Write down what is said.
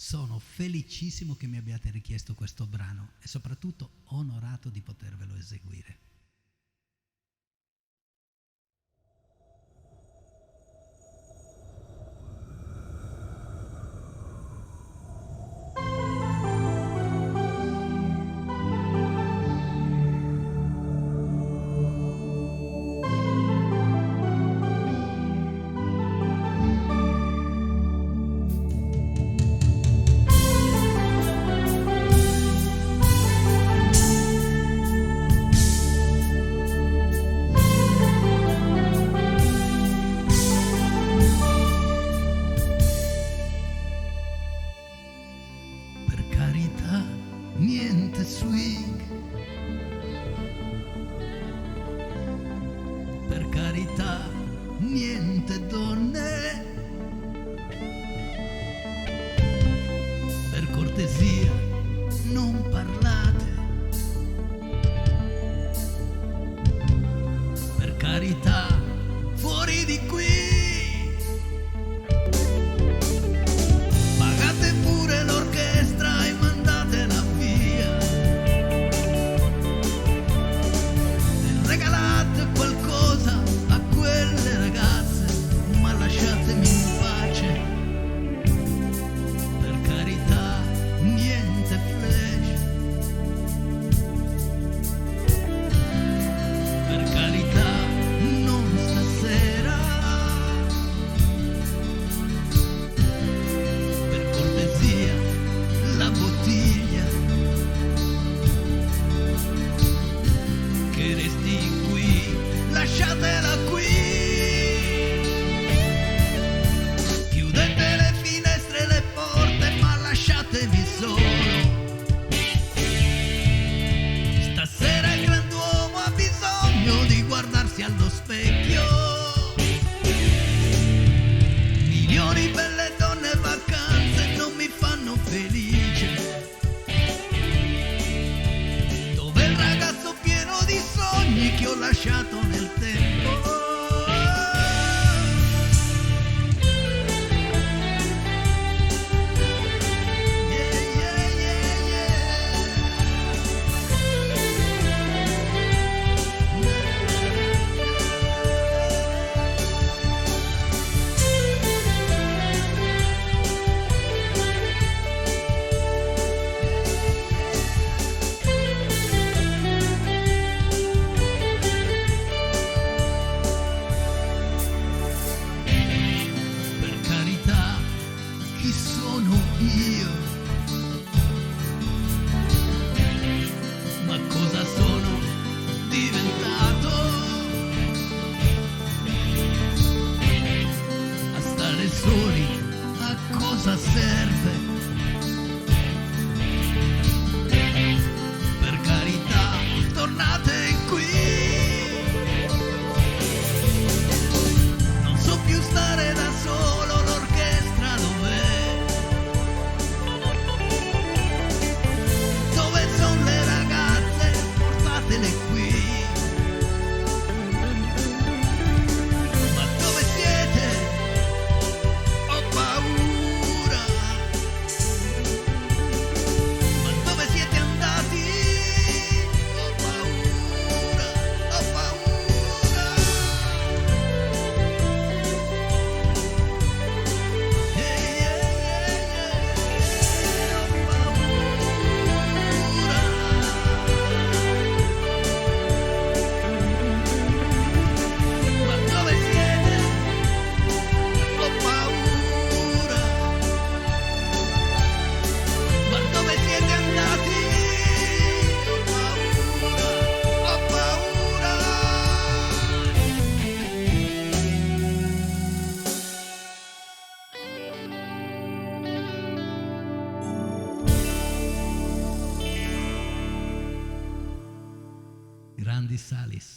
Sono felicissimo che mi abbiate richiesto questo brano e soprattutto onorato di potervelo eseguire. Per carità, niente swing. Per carità, niente donne. Per cortesia, non parlate. Per carità, fuori di qui. Pagate pure l'orchestra e mandatela via. E regalate qualcosa a quelle ragazze, ma lasciatemi in pace. Per carità, niente flash. Per carità, non stasera. Per cortesia, la bottiglia. Che resti qui, lasciatela qui. Chiudete le finestre e le porte, ma lasciatevi solo. Stasera il grand'uomo ha bisogno di guardarsi allo specchio. Milioni belle donne e vacanze non mi fanno felice. Dove il ragazzo pieno di sogni che ho lasciato nel tempo. Yeah, yeah, yeah, Per carità, chi sono io? Ma cosa sono diventato? A stare soli, a cosa serve? Per carità, tornate qui. Non so più stare da solo, l'orchestra dov'è? Dove sono le ragazze? Portatele qui. Ma dove siete? Ho paura. Ma dove siete andati? Ho paura, ho paura. Yeah, yeah, yeah, yeah, ho paura. Ma dove siete? Ho paura. Ma dove siete andati? Ho paura, ho paura. Grandi Salis.